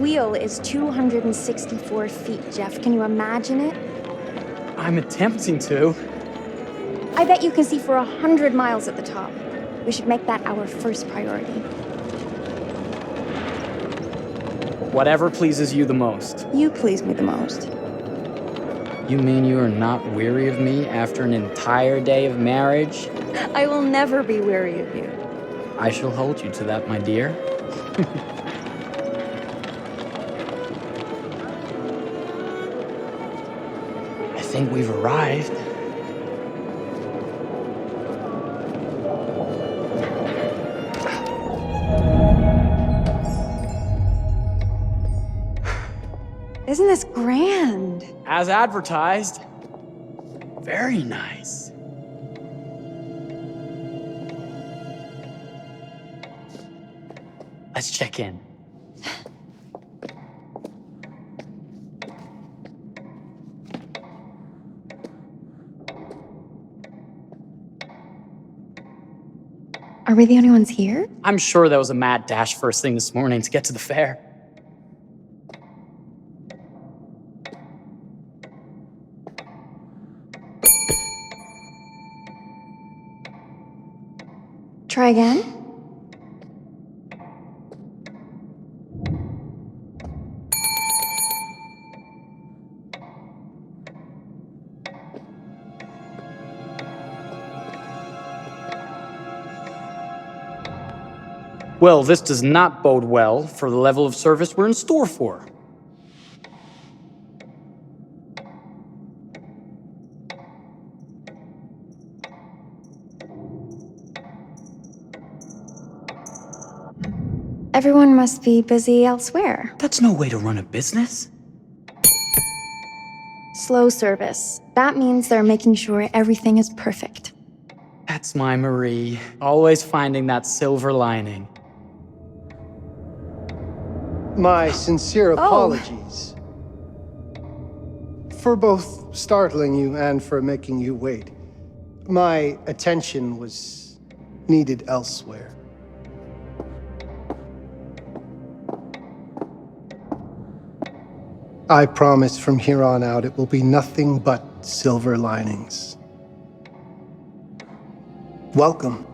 wheel is 264 feet, Jeff. Can you imagine it? I'm attempting to. I bet you can see for 100 miles at the top. We should make that our first priority. Whatever pleases you the most. You please me the most. You mean you are not weary of me after an entire day of marriage? I will never be weary of you. I shall hold you to that, my dear. I think we've arrived. Isn't this grand? As advertised. Very nice. Let's check in. Are we the only ones here? I'm sure that was a mad dash first thing this morning to get to the fair. Try again? Well, this does not bode well for the level of service we're in store for. Everyone must be busy elsewhere. That's no way to run a business. Slow service. That means they're making sure everything is perfect. That's my Marie, always finding that silver lining. My sincere apologies for both startling you and for making you wait. My attention was needed elsewhere. I promise from here on out it will be nothing but silver linings. Welcome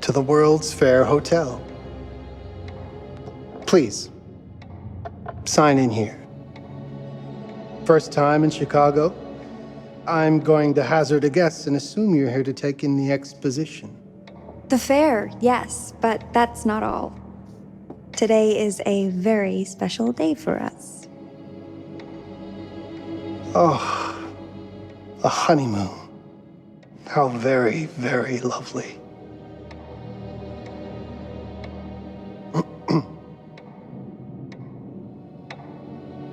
to the World's Fair Hotel. Please, sign in here. First time in Chicago? I'm going to hazard a guess and assume you're here to take in the exposition. The fair, yes, but that's not all. Today is a very special day for us. Oh, a honeymoon. How very, very lovely.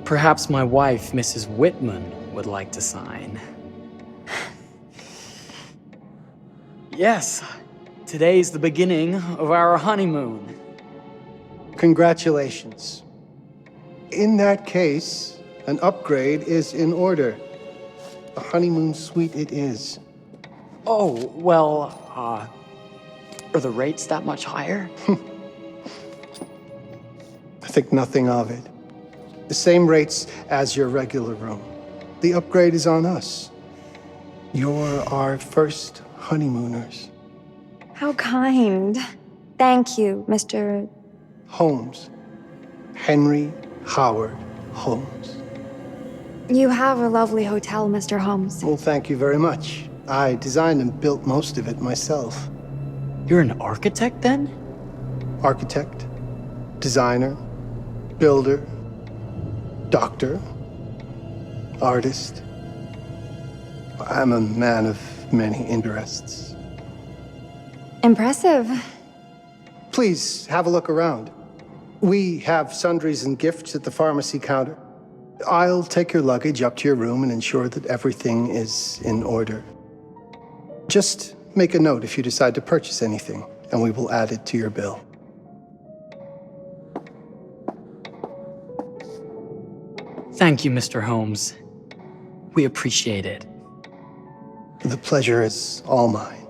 Perhaps my wife, Mrs. Whitman, would like to sign. Yes, today's the beginning of our honeymoon. Congratulations. In that case, an upgrade is in order. A honeymoon suite it is. Oh, well, are the rates that much higher? I think nothing of it. The same rates as your regular room. The upgrade is on us. You're our first honeymooners. How kind. Thank you, Mr. Holmes. Henry Howard Holmes. You have a lovely hotel, Mr. Holmes. Well, thank you very much. I designed and built most of it myself. You're an architect, then? Architect, designer, builder, doctor, artist. I'm a man of many interests. Impressive. Please have a look around. We have sundries and gifts at the pharmacy counter. I'll take your luggage up to your room and ensure that everything is in order. Just make a note if you decide to purchase anything, and we will add it to your bill. Thank you, Mr. Holmes. We appreciate it. The pleasure is all mine.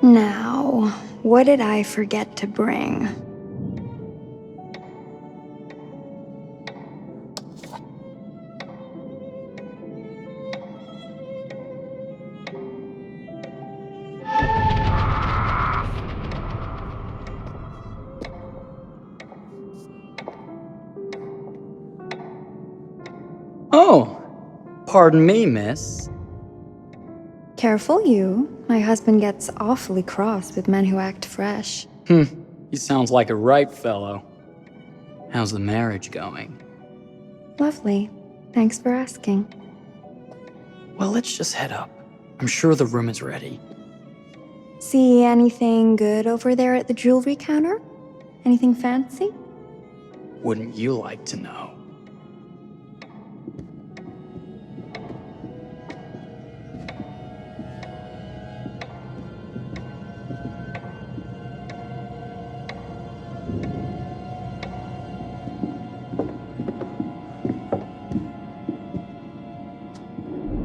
Now, what did I forget to bring? Oh, pardon me, miss. Careful you. My husband gets awfully cross with men who act fresh. He sounds like a ripe fellow. How's the marriage going? Lovely. Thanks for asking. Well, let's just head up. I'm sure the room is ready. See anything good over there at the jewelry counter? Anything fancy? Wouldn't you like to know?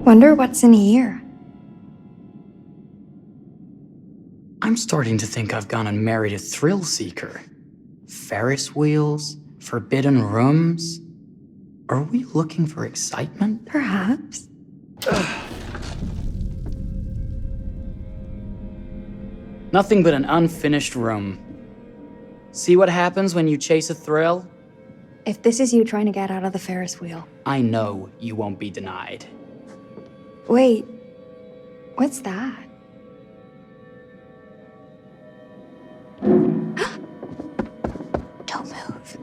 Wonder what's in here. I'm starting to think I've gone and married a thrill seeker. Ferris wheels, forbidden rooms. Are we looking for excitement? Perhaps. Nothing but an unfinished room. See what happens when you chase a thrill? If this is you trying to get out of the Ferris wheel. I know you won't be denied. Wait, what's that? Don't move.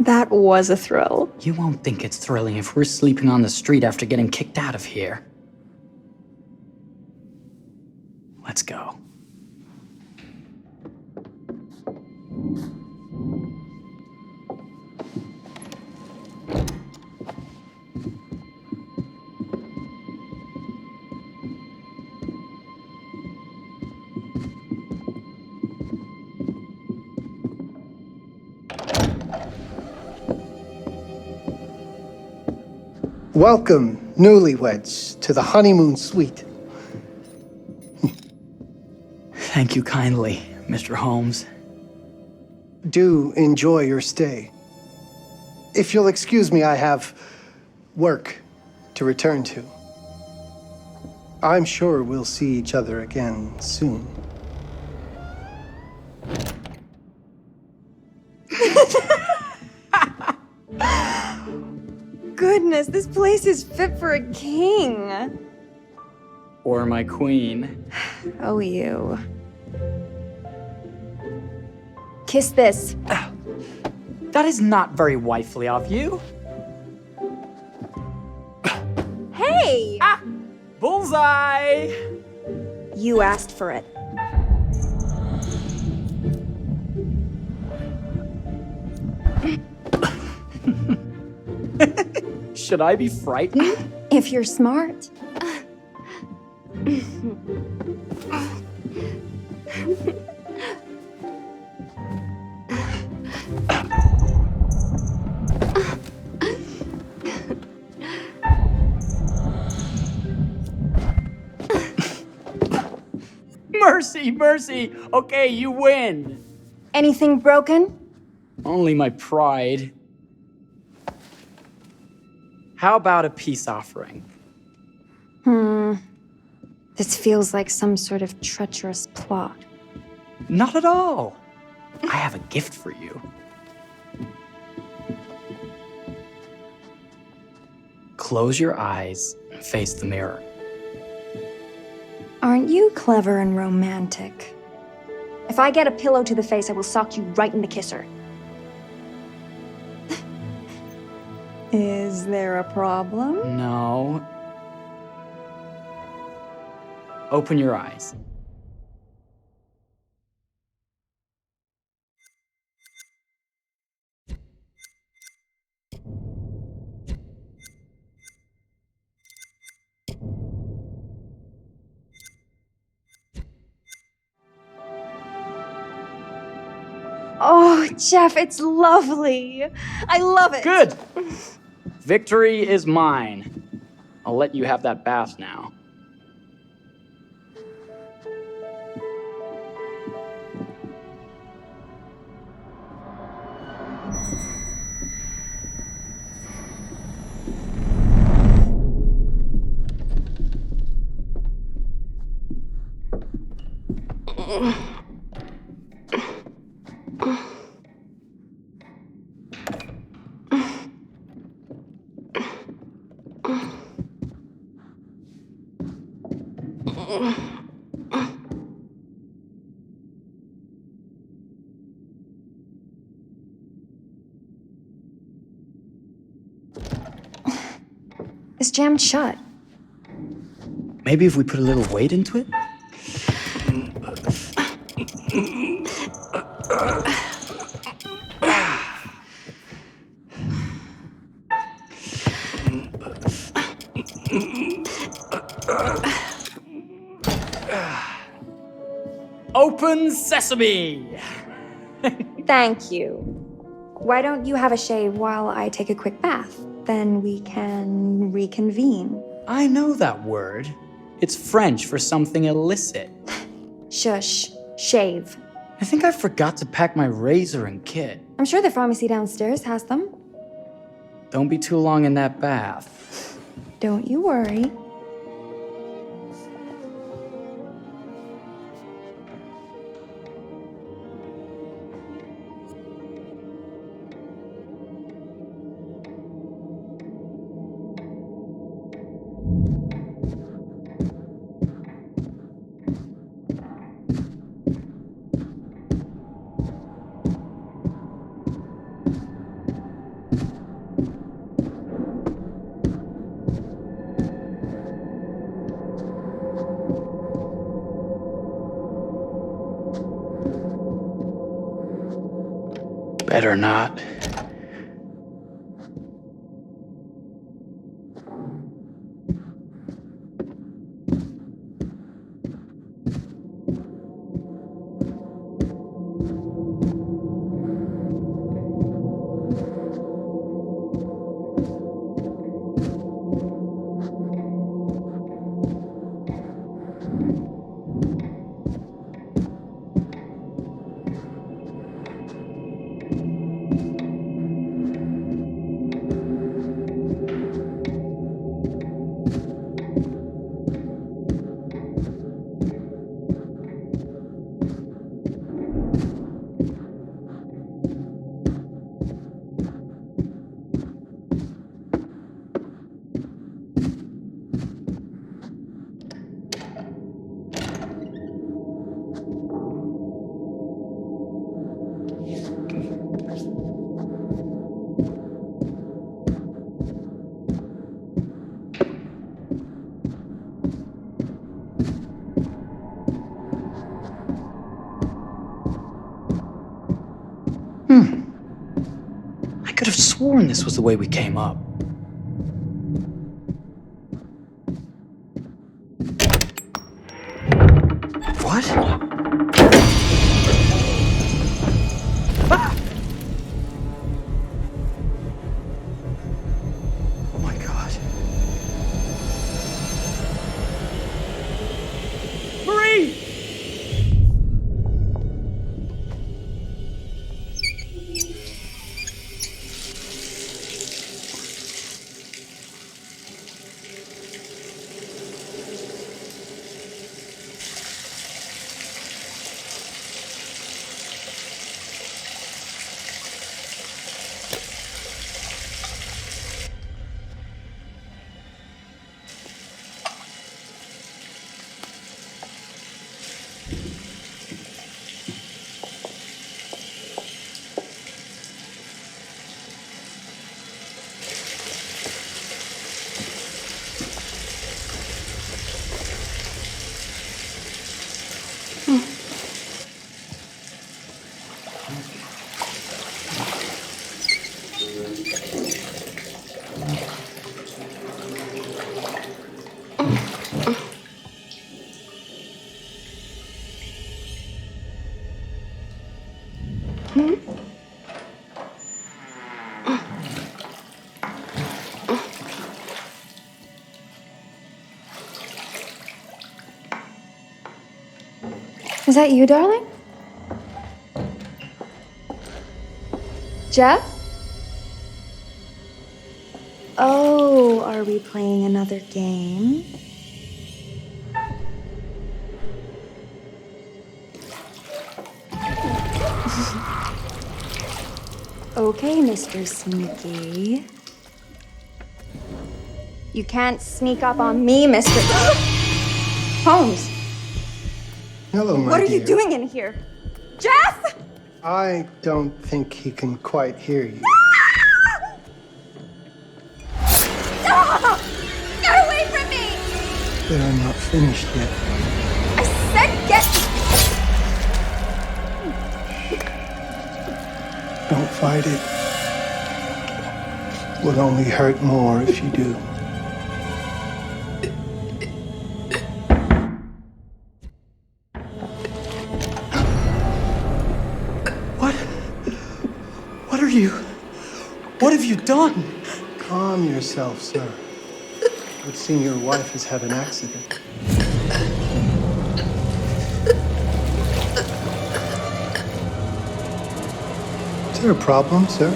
That was a thrill. You won't think it's thrilling if we're sleeping on the street after getting kicked out of here. Let's go. Welcome, newlyweds, to the honeymoon suite. Thank you kindly, Mr. Holmes. Do enjoy your stay. If you'll excuse me, I have work to return to. I'm sure we'll see each other again soon. Goodness, this place is fit for a king. Or my queen. Oh, you. Kiss this. That is not very wifely of you. Hey! Bullseye! You asked for it. Should I be frightened? If you're smart. Mercy, mercy! Okay, you win! Anything broken? Only my pride. How about a peace offering? This feels like some sort of treacherous plot. Not at all. I have a gift for you. Close your eyes and face the mirror. Aren't you clever and romantic? If I get a pillow to the face, I will sock you right in the kisser. Is there a problem? No. Open your eyes. Oh, Jeff, it's lovely. I love it. Good! Victory is mine. I'll let you have that bath now. It's jammed shut. Maybe if we put a little weight into it? Open sesame! Thank you. Why don't you have a shave while I take a quick bath? Then we can reconvene. I know that word. It's French for something illicit. Shush. Shave. I think I forgot to pack my razor and kit. I'm sure the pharmacy downstairs has them. Don't be too long in that bath. Don't you worry. Better not. I could have sworn this was the way we came up. What? Ah! Oh my God. Marie! Is that you, darling? Jeff? Oh, are we playing another game? Okay, Mr. Sneaky. You can't sneak up on me, Mr. Holmes. Hello, my What are dear. you doing in here? Jeff! I don't think he can quite hear you. Ah! Get away from me! But I'm not finished yet. I said get... Don't fight it. Would only hurt more if you do. What are you? What have you done? Calm yourself, sir. It would seem your wife has had an accident. Is there a problem, sir?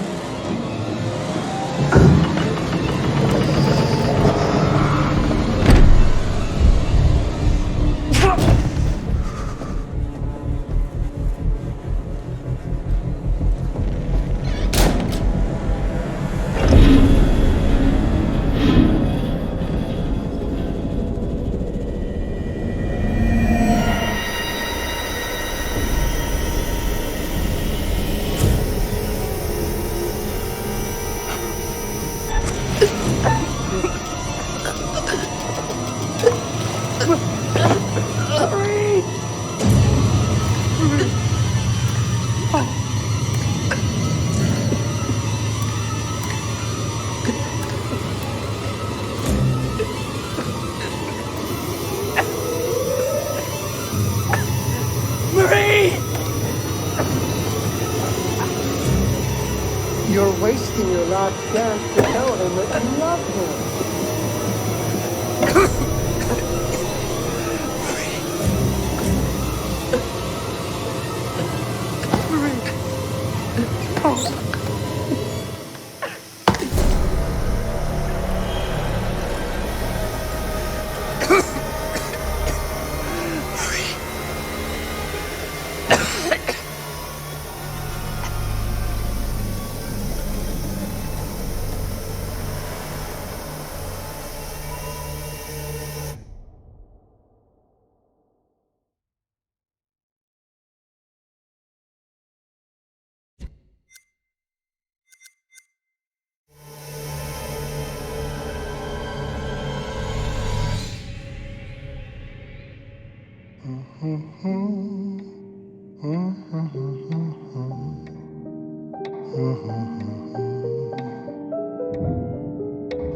You're wasting your last chance to tell him that you love him.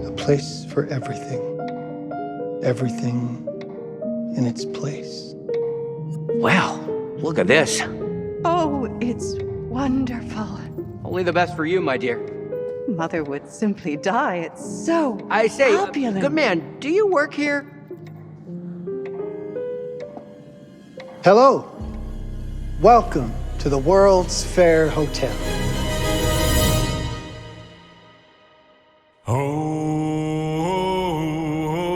A place for everything. Everything in its place. Wow, look at this. Oh, it's wonderful. Only the best for you, my dear. Mother would simply die. It's so I say, opulent. good man, do you work here? Hello. Welcome to the World's Fair Hotel.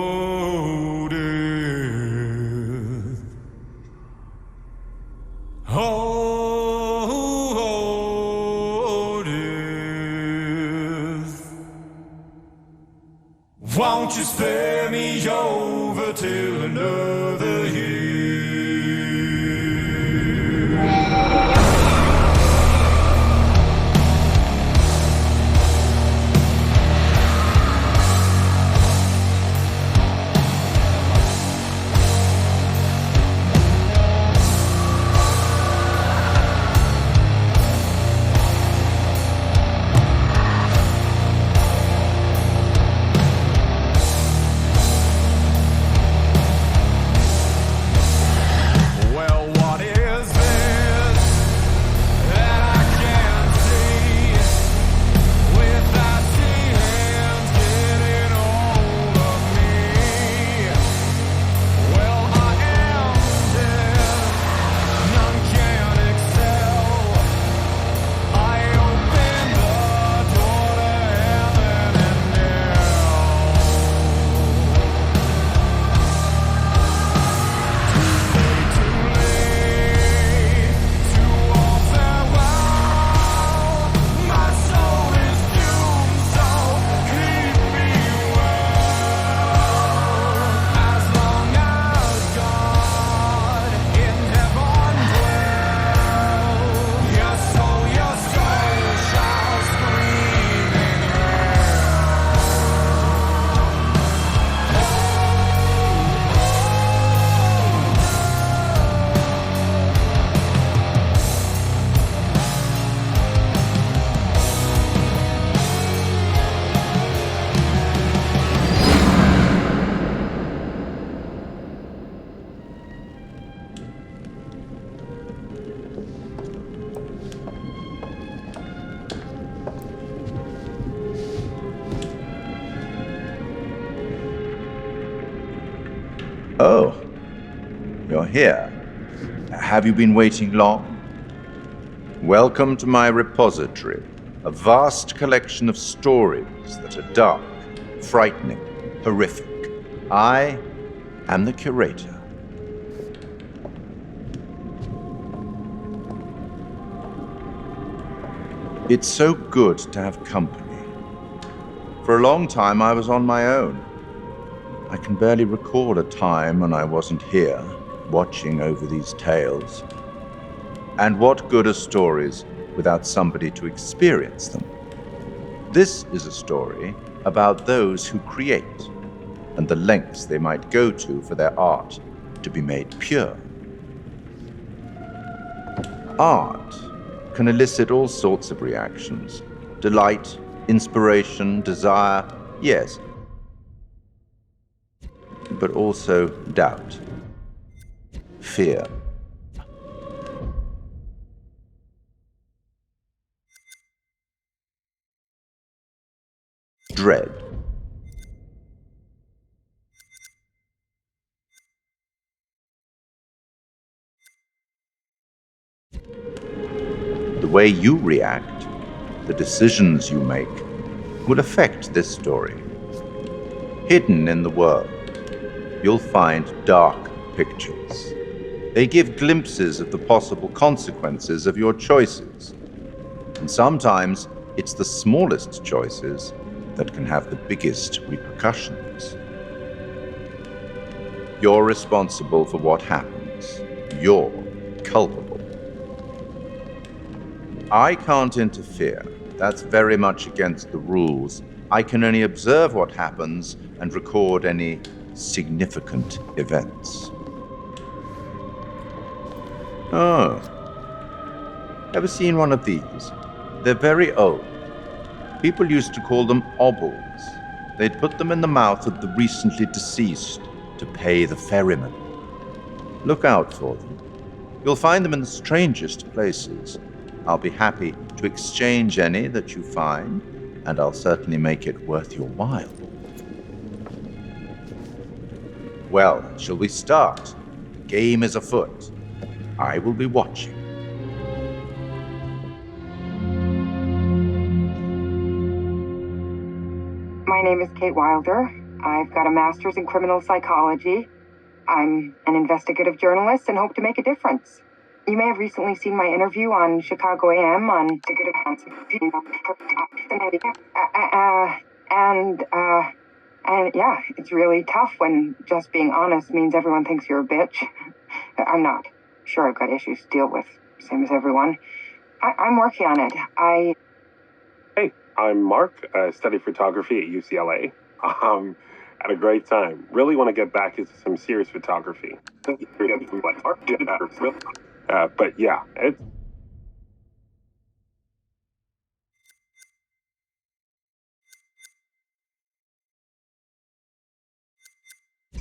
Oh, death. Oh, death. Won't you spare me over till another year? you're here. Have you been waiting long? Welcome to my repository, a vast collection of stories that are dark, frightening, horrific. I am the curator. It's so good to have company. For a long time, I was on my own. I can barely recall a time when I wasn't here, watching over these tales. And what good are stories without somebody to experience them? This is a story about those who create, and the lengths they might go to for their art to be made pure. Art can elicit all sorts of reactions. Delight, inspiration, desire, yes. But also doubt, fear. Dread. The way you react, the decisions you make, will affect this story. Hidden in the world, you'll find dark pictures. They give glimpses of the possible consequences of your choices. And sometimes it's the smallest choices that can have the biggest repercussions. You're responsible for what happens. You're culpable. I can't interfere. That's very much against the rules. I can only observe what happens and record any significant events. Oh. Ever seen one of these? They're very old. People used to call them obols. They'd put them in the mouth of the recently deceased to pay the ferryman. Look out for them. You'll find them in the strangest places. I'll be happy to exchange any that you find, and I'll certainly make it worth your while. Well, shall we start? The game is afoot. I will be watching. My name is Kate Wilder. I've got a master's in criminal psychology. I'm an investigative journalist and hope to make a difference. You may have recently seen my interview on Chicago AM on and yeah, it's really tough when just being honest means everyone thinks you're a bitch. I'm not. Sure, I've got issues to deal with, same as everyone. I'm working on it. Hey, I'm Mark. I study photography at UCLA. Had a great time. Really want to get back into some serious photography. But yeah,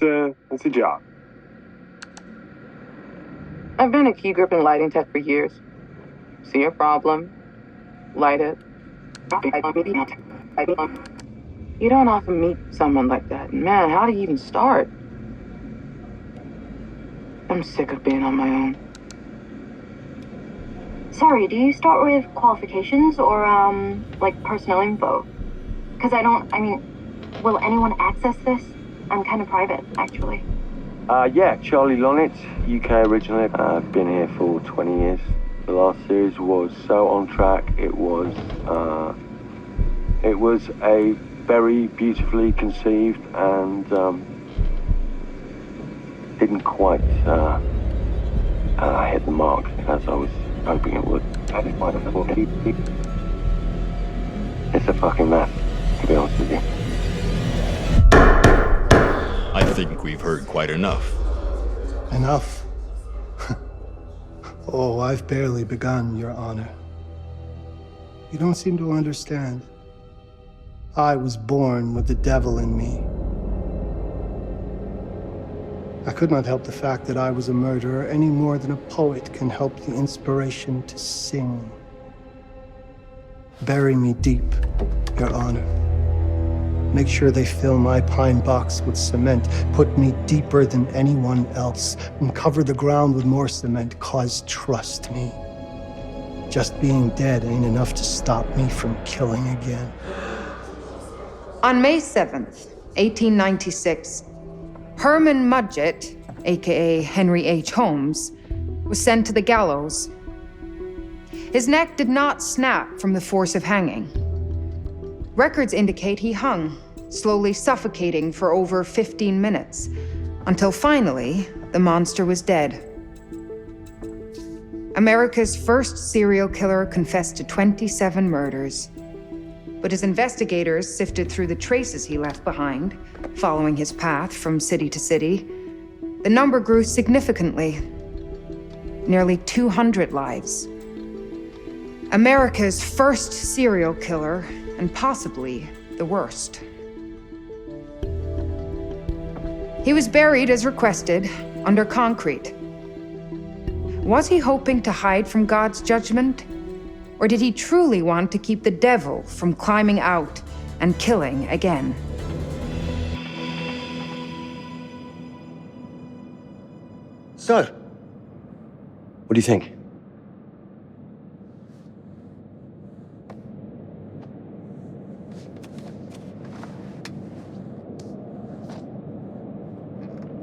it's a job. I've been a key grip and lighting tech for years. See a problem, light it. You don't often meet someone like that. Man, how do you even start? I'm sick of being on my own. Sorry, do you start with qualifications or, like personnel info? Because will anyone access this? I'm kind of private, actually. Yeah, Charlie Lonitz, UK originally. I've been here for 20 years. The last series was so on track. It was a very beautifully conceived and didn't quite hit the mark as I was hoping it would. It's a fucking mess, to be honest with you. I think we've heard quite enough. Enough? Oh, I've barely begun, Your Honor. You don't seem to understand. I was born with the devil in me. I could not help the fact that I was a murderer any more than a poet can help the inspiration to sing. Bury me deep, Your Honor. make sure they fill my pine box with cement, put me deeper than anyone else, and cover the ground with more cement, 'cause trust me, just being dead ain't enough to stop me from killing again. On May 7th, 1896, Herman Mudgett, aka Henry H. Holmes, was sent to the gallows. His neck did not snap from the force of hanging. Records indicate he hung, slowly suffocating for over 15 minutes, until finally, the monster was dead. America's first serial killer confessed to 27 murders. But as investigators sifted through the traces he left behind, following his path from city to city, the number grew significantly. Nearly 200 lives. America's first serial killer, and possibly the worst. He was buried as requested, under concrete. Was he hoping to hide from God's judgment? Or did he truly want to keep the devil from climbing out and killing again? So, what do you think?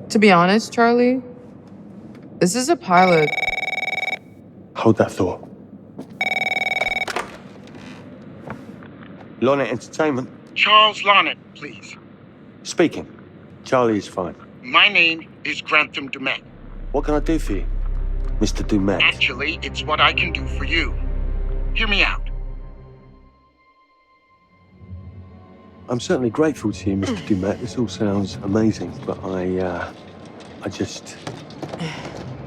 To be honest, Charlie, this is a pilot. Hold that thought. Lonnet Entertainment. Charles Lonnet, please. Speaking. Charlie is fine. My name is Grantham Dumet. What can I do for you, Mr. Dumet? Actually, it's what I can do for you. Hear me out. I'm certainly grateful to you, Mr. Dumet. This all sounds amazing, but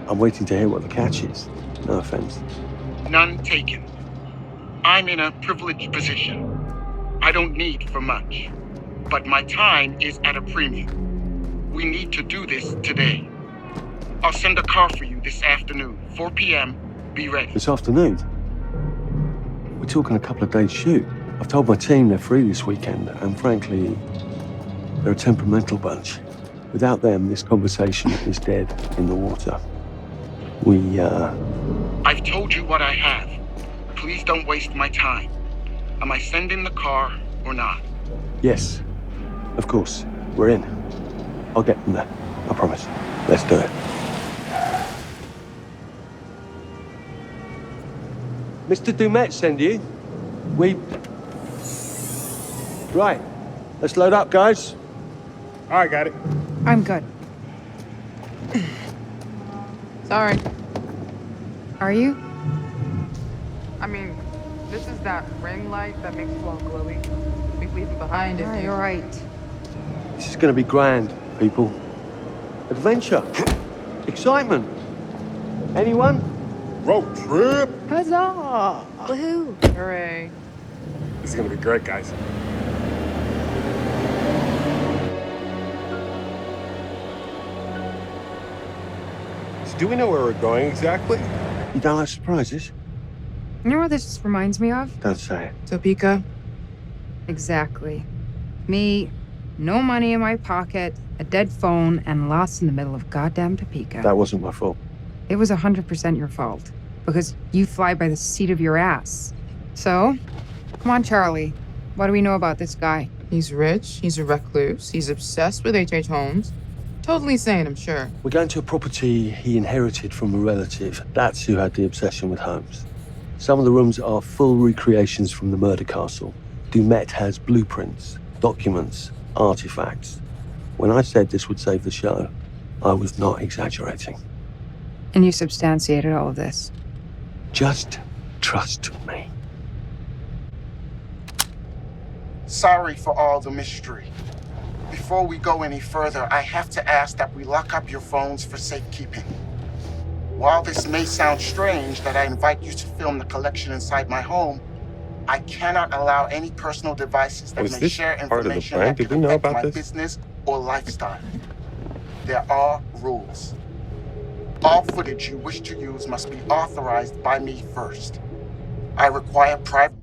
I'm waiting to hear what the catch is. No offense. None taken. I'm in a privileged position. I don't need for much, but my time is at a premium. We need to do this today. I'll send a car for you this afternoon, 4 p.m. Be ready. This afternoon? We're talking a couple of days shoot. I've told my team they're free this weekend, and frankly, they're a temperamental Without them, this conversation is dead in the water. I've told you what I have. Please don't waste my time. Am I sending the car or not? Yes, of course. We're in. I'll get them there. I promise. Let's do it. Mr. Dumet send you. Right. Let's load up, guys. All right, got it. I'm good. Sorry. Are you? I mean, this is that ring light that makes you all glowy. We leave it behind if You're right. This is going to be grand, people. Adventure. Excitement. Anyone? Road trip. Huzzah! Woohoo! Hooray. This is gonna be great, guys. So do we know where we're going exactly? You don't like surprises? You know what this reminds me of? Don't say it. Topeka? Exactly. Me, no money in my pocket, a dead phone, and lost in the middle of goddamn Topeka. That wasn't my fault. It was 100% your fault. Because you fly by the seat of your ass. So, come on, Charlie. What do we know about this guy? He's rich, he's a recluse, he's obsessed with H.H. Holmes. Totally sane, I'm sure. We're going to a property he inherited from a relative. That's who had the obsession with Holmes. Some of the rooms are full recreations from the murder castle. Dumet has blueprints, documents, artifacts. When I said this would save the show, I was not exaggerating. And you substantiated all of this? Just trust me. Sorry for all the mystery. Before we go any further, I have to ask that we lock up your phones for safekeeping. While this may sound strange that I invite you to film the collection inside my home, I cannot allow any personal devices that may share information that could affect my business or lifestyle. There are rules. All footage you wish to use must be authorized by me first. I require private